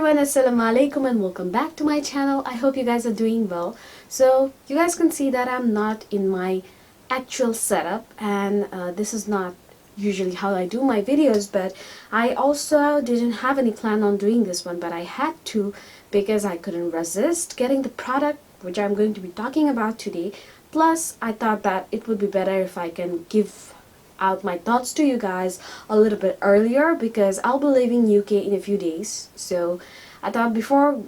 everyone, assalamu alaikum and welcome back to my channel. I hope you guys are doing well. So you guys can see that I'm not in my actual setup, and this is not usually how I do my videos, but I also didn't have any plan on doing this one, but I had to because I couldn't resist getting the product which I'm going to be talking about today. Plus I thought that it would be better if I can give out my thoughts to you guys a little bit earlier because I'll be leaving UK in a few days. So I thought before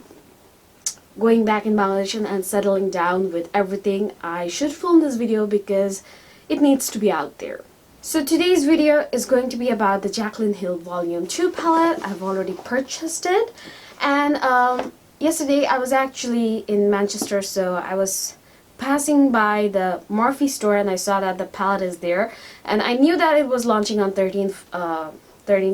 going back in Bangladesh and settling down with everything, I should film this video because it needs to be out there. So today's video is going to be about the Jaclyn I Volume 2 palette. I've already purchased it, and yesterday I was actually in Manchester, so I was passing by the Morphe store and I saw that the palette is there, and I knew that it was launching on 13th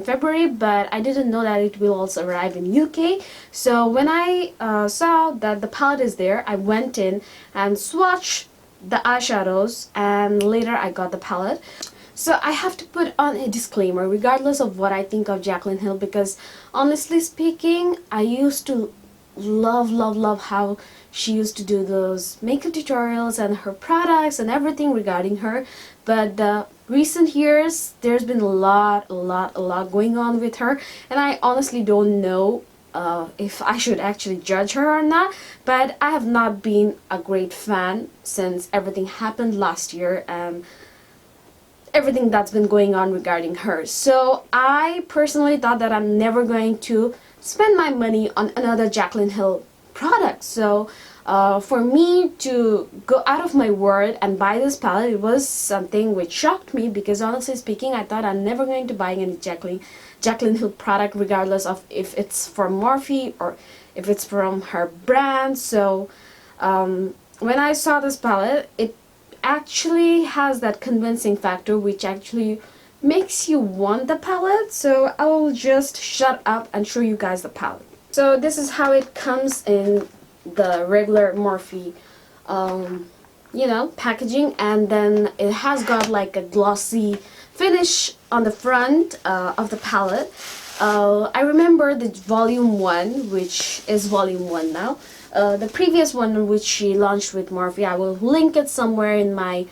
February, but I didn't know that it will also arrive in UK. So when I saw that the palette is there, I went in and swatched the eyeshadows, and later I got the palette. So I have to put on a disclaimer regardless of what I think of Jaclyn I, because honestly speaking, I used to love how she used to do those makeup tutorials and her products and everything regarding her. But the recent years there's been a lot going on with her, and I honestly don't know if I should actually judge her or not, but I have not been a great fan since everything happened last year and everything that's been going on regarding her. So I personally thought that I'm never going to spend my money on another Jaclyn I product. So for me to go out of my word and buy this palette, it was something which shocked me because honestly speaking, I thought I'm never going to buy any Jaclyn I product regardless of if it's from Morphe or if it's from her brand. So when I saw this palette, it actually has that convincing factor which actually makes you want the palette. So I will just shut up and show you guys the palette. So this is how it comes in the regular Morphe packaging, and then it has got like a glossy finish on the front of the palette. I remember the volume 1, which is volume 1 now. The previous one which she launched with Morphe, I will link it somewhere in my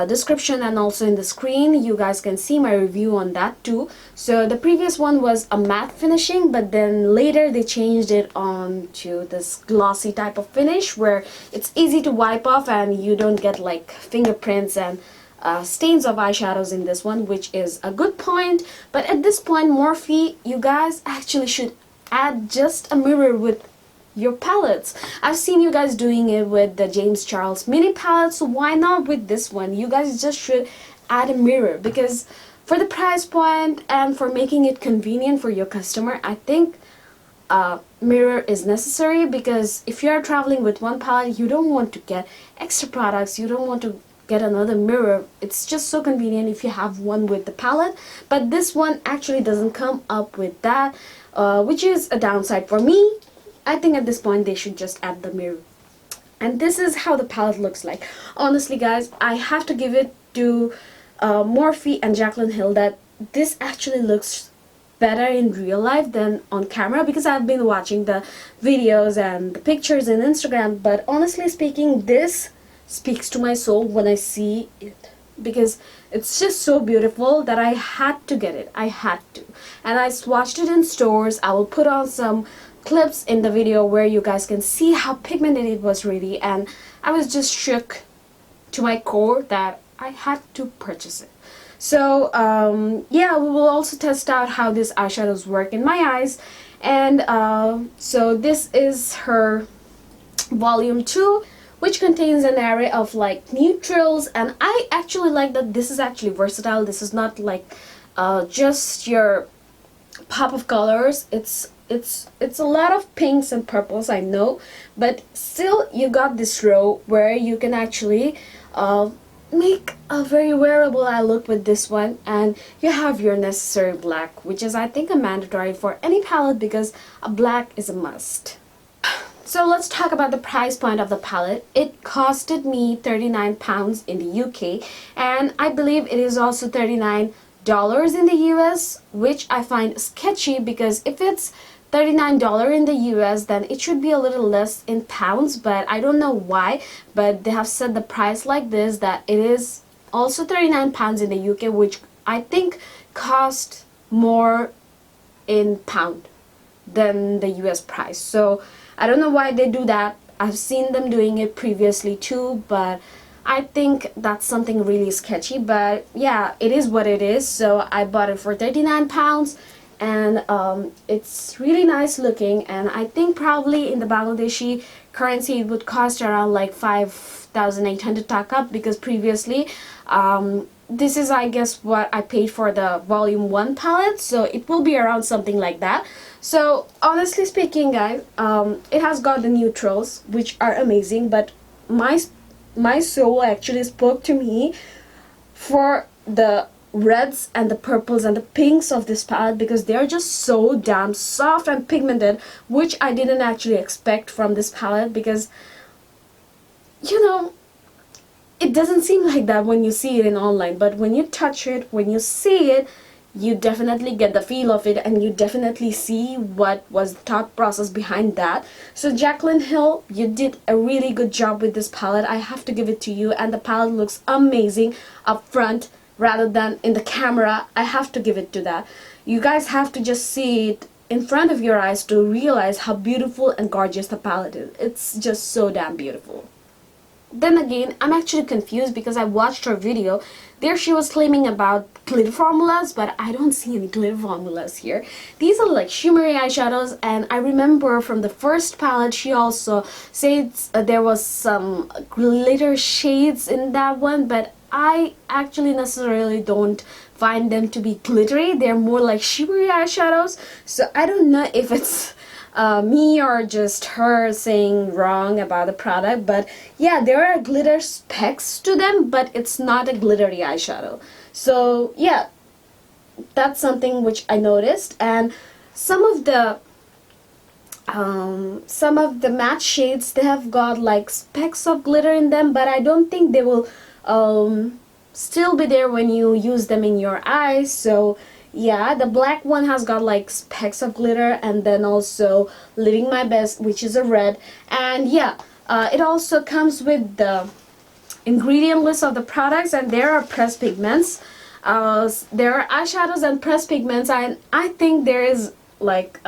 description and also in the screen. You guys can see my review on that too. So the previous one was a matte finishing, but then later they changed it on to this glossy type of finish where it's easy to wipe off and you don't get like fingerprints and stains of eyeshadows in this one, which is a good point. But at this point, Morphe, you guys actually should add just a mirror with your palettes. I've seen you guys doing it with the James Charles mini palette, so why not with this one? You guys just should add a mirror, because for the price point and for making it convenient for your customer, I think a mirror is necessary, because if you are traveling with one palette, you don't want to get extra products, you don't want to get another mirror. It's just so convenient if you have one with the palette, but this one actually doesn't come up with that, which is a downside for me. I think at this point they should just add the mirror. And this is how the palette looks like. Honestly guys, I have to give it to Morphe and Jaclyn I that this actually looks better in real life than on camera, because I've been watching the videos and the pictures in Instagram, but honestly speaking, this speaks to my soul when I see it, because it's just so beautiful that I had to get it. I had to. And I swatched it in stores. I will put on some clips in the video where you guys can see how pigmented it was really, and I was just shook to my core that I had to purchase it. So yeah, we will also test out how these eyeshadows work in my eyes. And so this is her volume 2, which contains an array of like neutrals, and I actually like that this is actually versatile. This is not like just your pop of colors. It's a lot of pinks and purples, I know, but still you got this row where you can actually make a very wearable eye look with this one, and you have your necessary black, which is I think a mandatory for any palette because a black is a must. So let's talk about the price point of the palette. It costed me £39 in the UK, and I believe it is also $39 in the US, which I find sketchy, because if it's $39 in the US, then it should be a little less in pounds, but I don't know why, but they have set the price like this, that it is also 39 pounds in the UK, which I think cost more in pound than the US price. So I don't know why they do that. I've seen them doing it previously too, but I think that's something really sketchy. But yeah, it is what it is. So I bought it for 39 pounds, and it's really nice looking, and I think probably in the Bangladeshi currency it would cost around like 5,800 taka, because previously this is, I guess, what I paid for the volume 1 palette, so it will be around something like that. So honestly speaking, guys, it has got the neutrals, which are amazing, but my soul actually spoke to me for the reds and the purples and the pinks of this palette, because they're just so damn soft and pigmented, which I didn't actually expect from this palette, because you know, it doesn't seem like that when you see it in online, but when you touch it, when you see it, you definitely get the feel of it, and you definitely see what was the thought process behind that. So Jaclyn Hill, you did a really good job with this palette. I have to give it to you, and the palette looks amazing up front rather than in the camera. I have to give it to that. You guys have to just see it in front of your eyes to realize how beautiful and gorgeous the palette is. It's just so damn beautiful. Then again, I'm actually confused, because I watched her video. There she was claiming about glitter formulas, but I don't see any glitter formulas here. These are like shimmery eyeshadows, and I remember from the first palette she also said there was some glitter shades in that one, but I actually necessarily don't find them to be glittery. They're more like shimmery eyeshadows, so I don't know if it's me or just her saying wrong about the product. But yeah, there are glitter specks to them, but it's not a glittery eyeshadow. So yeah, that's something which I noticed. And some of the matte shades, they have got like specks of glitter in them, but I don't think they will still be there when you use them in your eyes. So yeah, the black one has got like specks of glitter, and then also Living My Best, which is a red. And yeah, it also comes with the ingredient list of the products, and there are pressed pigments. There are eyeshadows and pressed pigments, and I think there is like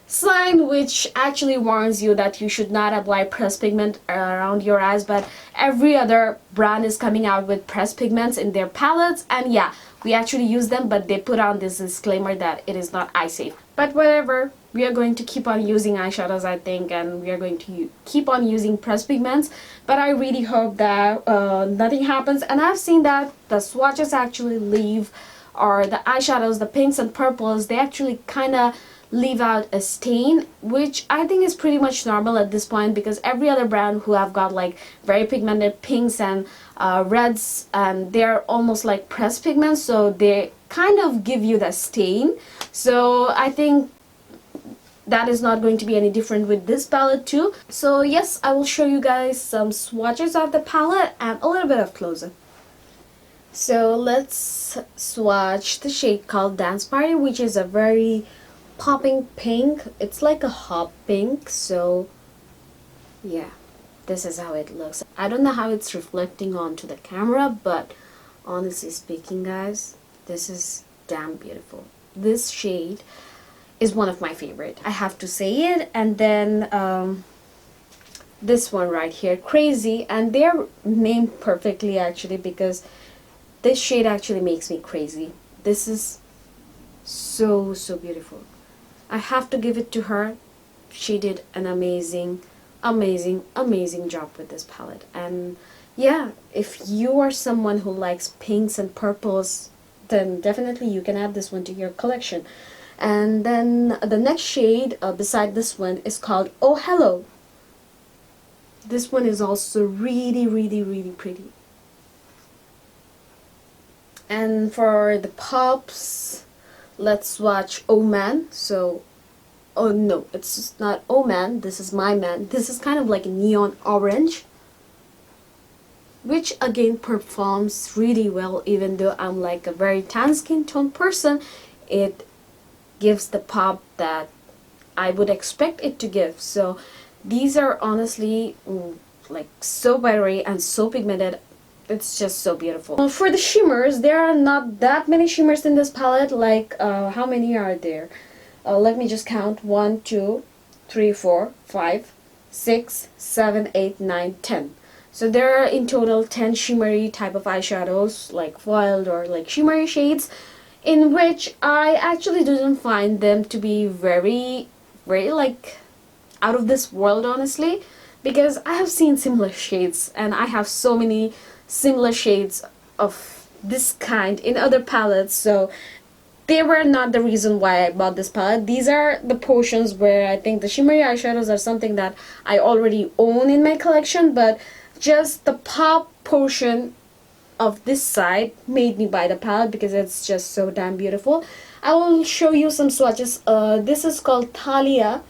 sign which actually warns you that you should not apply pressed pigment around your eyes, but every other brand is coming out with pressed pigments in their palettes, and yeah, we actually use them, but they put on this disclaimer that it is not eye safe. But whatever, we are going to keep on using eyeshadows, I think, and we are going to keep on using pressed pigments. But I really hope that nothing happens. And I've seen that the swatches actually leave, or the eyeshadows, the pinks and purples, they actually kind of leave out a stain, which I think is pretty much normal at this point, because every other brand who have got like very pigmented pinks and reds, and they're almost like pressed pigments, so they kind of give you the stain. So I think that is not going to be any different with this palette too. So yes, I will show you guys some swatches of the palette and a little bit of close-up. So let's swatch the shade called Dance Party, which is a very popping pink. It's like a hot pink. So yeah, this is how it looks. I don't know how it's reflecting onto the camera, but honestly speaking, guys, this is damn beautiful. This shade is one of my favorite, I have to say it. And then this one right here, Crazy, and they're named perfectly actually, because this shade actually makes me crazy. This is so beautiful. I have to give it to her. She did an amazing job with this palette. And yeah, if you are someone who likes pinks and purples, then definitely you can add this one to your collection. And then the next shade beside this one is called Oh Hello. This one is also really pretty. And for the pops, let's swatch Oh Man. So, oh no, it's not Oh Man, this is My Man. This is kind of like a neon orange, which again performs really well. Even though I'm like a very tan skin tone person, it gives the pop that I would expect it to give. So these are honestly like so buttery and so pigmented. It's just so beautiful. For the shimmers, there are not that many shimmers in this palette. Like how many are there? Let me just count. 1, 2, 3, 4, 5, 6, 7, 8, 9, 10. So there are in total 10 shimmery type of eyeshadows, like foiled or like shimmery shades, in which I actually didn't find them to be very, very like out of this world, honestly, because I have seen similar shades and I have so many similar shades of this kind in other palettes, so they were not the reason why I bought this palette. These are the portions where I think the shimmery eyeshadows are something that I already own in my collection, but just the pop portion of this side made me buy the palette because it's just so damn beautiful. I will show you some swatches. This is called Thalia.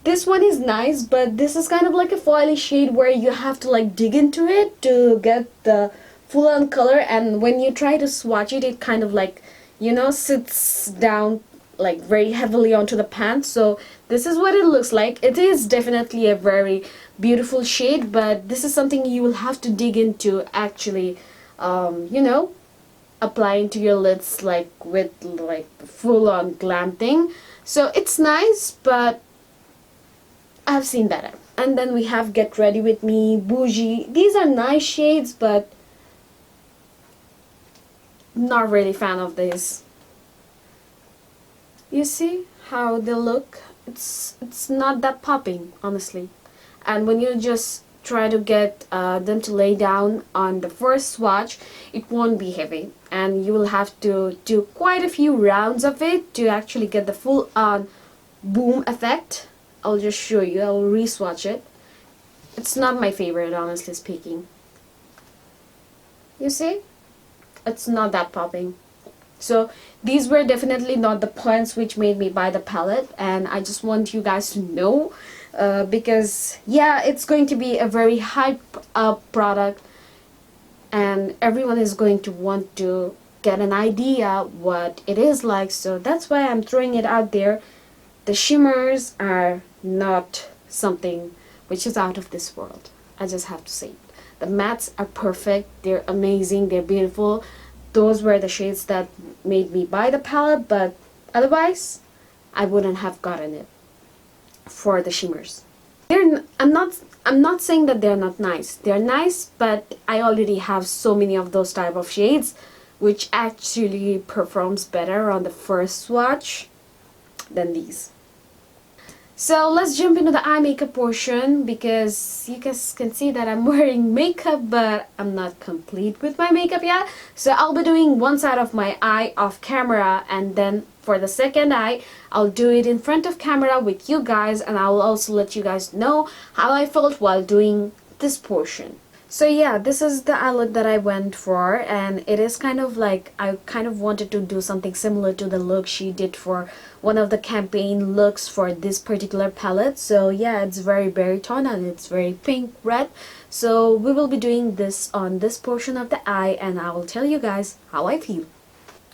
This one is nice, but this is kind of like a foily shade where you have to like dig into it to get the full on color, and when you try to swatch it, it kind of like, you know, sits down like very heavily onto the pan. So this is what it looks like. It is definitely a very beautiful shade, but this is something you will have to dig into actually, you know, applying to your lids like with like full on glam thing. So it's nice, but I've seen better. And then we have Get Ready With Me, Bougie. These are nice shades, but not really fan of these. You see how they look? It's not that popping, honestly. And when you just try to get them to lay down on the first swatch, it won't be heavy, and you will have to do quite a few rounds of it to actually get the full on boom effect. I'll just show you. I'll re-swatch it. It's not my favorite, honestly speaking. You see? It's not that popping. So these were definitely not the points which made me buy the palette, and I just want you guys to know, because yeah, it's going to be a very hype up product and everyone is going to want to get an idea what it is like. So that's why I'm throwing it out there. The shimmers are not something which is out of this world. I just have to say it. The mattes are perfect. They're amazing. They're beautiful. Those were the shades that made me buy the palette, but otherwise I wouldn't have gotten it for the shimmers. I'm not saying that they're not nice. They're nice, but I already have so many of those type of shades which actually performs better on the first swatch than these. So let's jump into the eye makeup portion, because you guys can see that I'm wearing makeup, but I'm not complete with my makeup yet. So I'll be doing one side of my eye off camera, and then for the second eye, I'll do it in front of camera with you guys, and I will also let you guys know how I felt while doing this portion. So yeah, this is the eye look that I went for, and it is kind of like, I kind of wanted to do something similar to the look she did for one of the campaign looks for this particular palette. So yeah, it's very berry tone and it's very pink red. So we will be doing this on this portion of the eye, and I will tell you guys how I feel.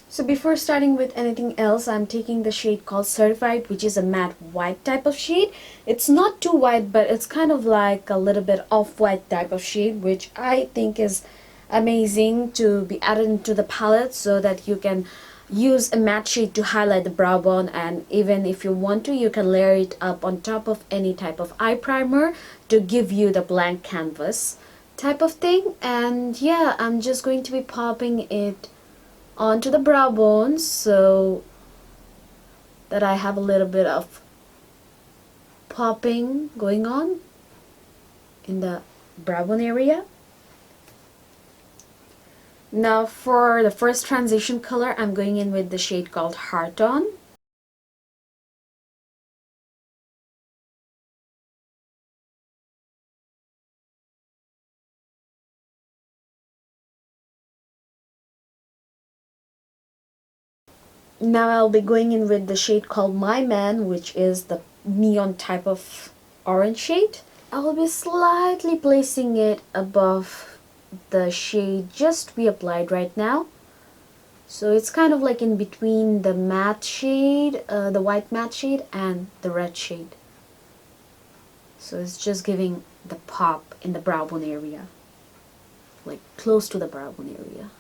So before starting with anything else, I'm taking the shade called Certified, which is a matte white type of shade. It's not too white, but it's kind of like a little bit off-white type of shade, which I think is amazing to be added into the palette so that you can use a matte shade to highlight the brow bone, and even if you want to, you can layer it up on top of any type of eye primer to give you the blank canvas type of thing. And yeah, I'm just going to be popping it onto the brow bone so that I have a little bit of popping going on in the brow bone area. Now for the first transition color, I'm going in with the shade called Heart On. Now I'll be going in with the shade called My Man, which is the neon type of orange shade. I will be slightly placing it above the shade just we applied right now. So it's kind of like in between the matte shade, the white matte shade, and the red shade. So it's just giving the pop in the brow bone area, like close to the brow bone area.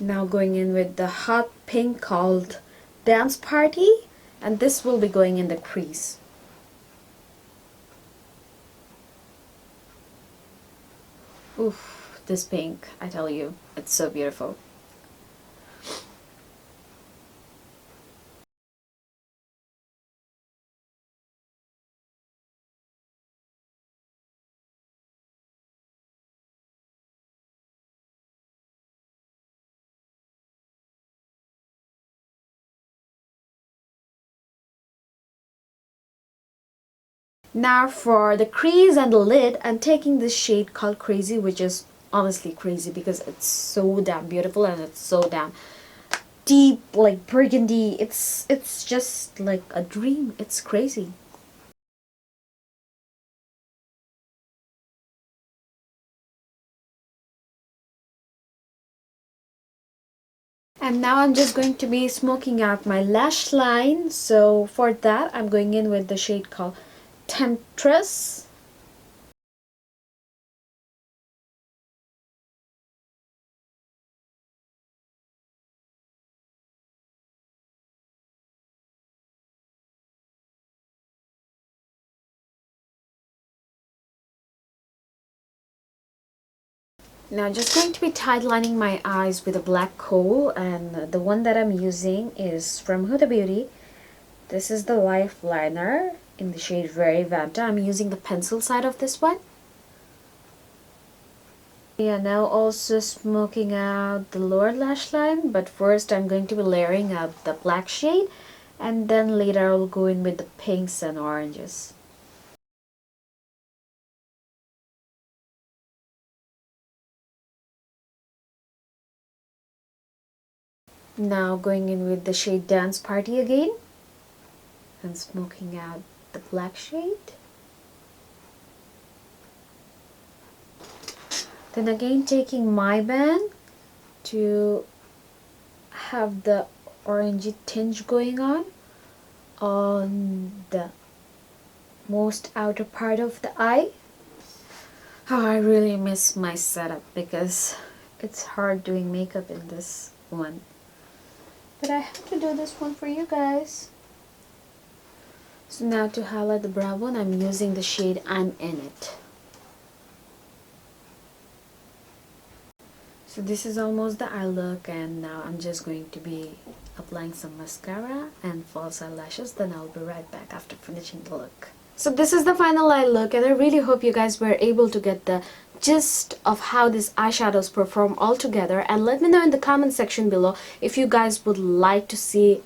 Now going in with the hot pink called Dance Party, and this will be going in the crease. Oof, this pink, I tell you, it's so beautiful. Now for the crease and the lid, I'm taking this shade called Crazy, which is honestly crazy because it's so damn beautiful and it's so damn deep, like burgundy. It's just like a dream. It's crazy. And now I'm just going to be smoking out my lash line. So for that, I'm going in with the shade called Temptress. Now just going to be tight lining my eyes with a black kohl, and the one that I'm using is from Huda Beauty. This is the Life Liner in the shade Very Vanta. I'm using the pencil side of this one. Yeah, now also smoking out the lower lash line, but first I'm going to be layering up the black shade, and then later I'll go in with the pinks and oranges. Now going in with the shade Dance Party again, and smoking out the black shade. Then again taking my band to have the orangey tinge going on the most outer part of the eye. Oh, I really miss my setup because it's hard doing makeup in this one. But I have to do this one for you guys. So now to highlight the brow bone, I'm using the shade I'm In It. So this is almost the eye look, and now I'm just going to be applying some mascara and false eyelashes. Then I'll be right back after finishing the look. So this is the final eye look, and I really hope you guys were able to get the gist of how these eyeshadows perform all together, and let me know in the comment section below if you guys would like to see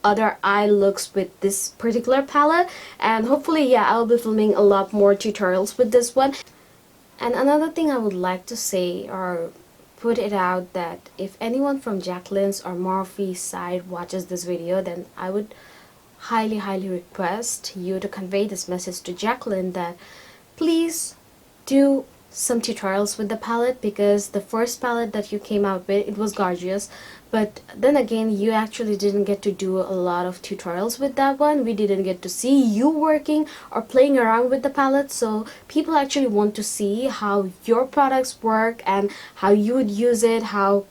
other eye looks with this particular palette. And hopefully, yeah, I'll be filming a lot more tutorials with this one. And another thing I would like to say or put it out, that if anyone from Jaclyn's or Morphe's side watches this video, then I would highly request you to convey this message to Jaclyn that please do some tutorials with the palette, because the first palette that you came out with, it was gorgeous, but then again you actually didn't get to do a lot of tutorials with that one. We didn't get to see you working or playing around with the palette, so people actually want to see how your products work and how you would use it, how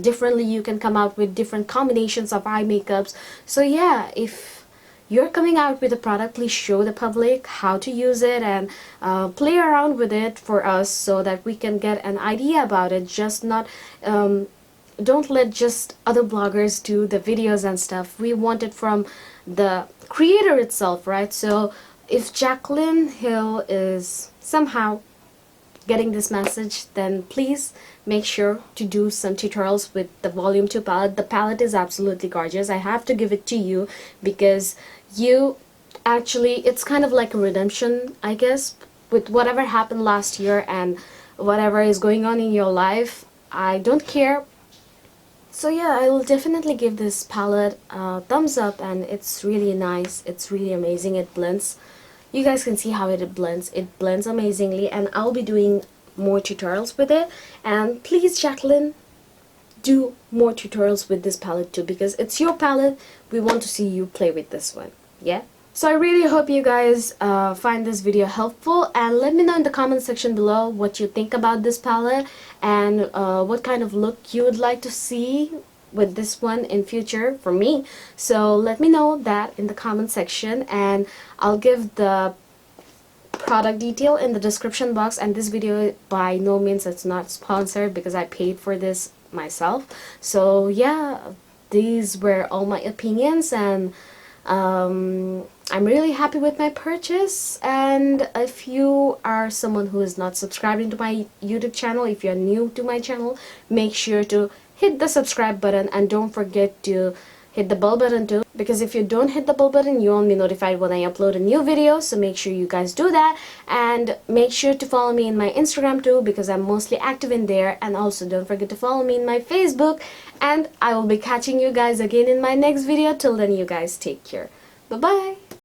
differently you can come out with different combinations of eye makeups. So yeah, if you're coming out with a product, please show the public how to use it and play around with it for us so that we can get an idea about it. Just not don't let just other bloggers do the videos and stuff. We want it from the creator itself, right? So if Jaclyn Hill is somehow getting this message, then please make sure to do some tutorials with the volume 2 palette. The palette is absolutely gorgeous. I have to give it to you because you actually, it's kind of like a redemption, I guess, with whatever happened last year and whatever is going on in your life. I don't care. So yeah, I will definitely give this palette a thumbs up, and it's really nice. It's really amazing. It blends, you guys can see how it blends. It blends amazingly, and I'll be doing more tutorials with it. And please, Jaclyn, do more tutorials with this palette too, because it's your palette. We want to see you play with this one. Yeah. So I really hope you guys find this video helpful, and let me know in the comment section below what you think about this palette and what kind of look you would like to see with this one in future for me. So let me know that in the comment section, and I'll give the product detail in the description box. And this video by no means it's not sponsored, because I paid for this myself. So yeah, these were all my opinions, and I'm really happy with my purchase. And if you are someone who is not subscribing to my YouTube channel, if you're new to my channel, make sure to hit the subscribe button, and don't forget to hit the bell button too, because if you don't hit the bell button, you won't be notified when I upload a new video. So make sure you guys do that, and make sure to follow me in my Instagram too, because I'm mostly active in there. And also don't forget to follow me in my Facebook, and I will be catching you guys again in my next video. Till then, you guys take care. Bye bye.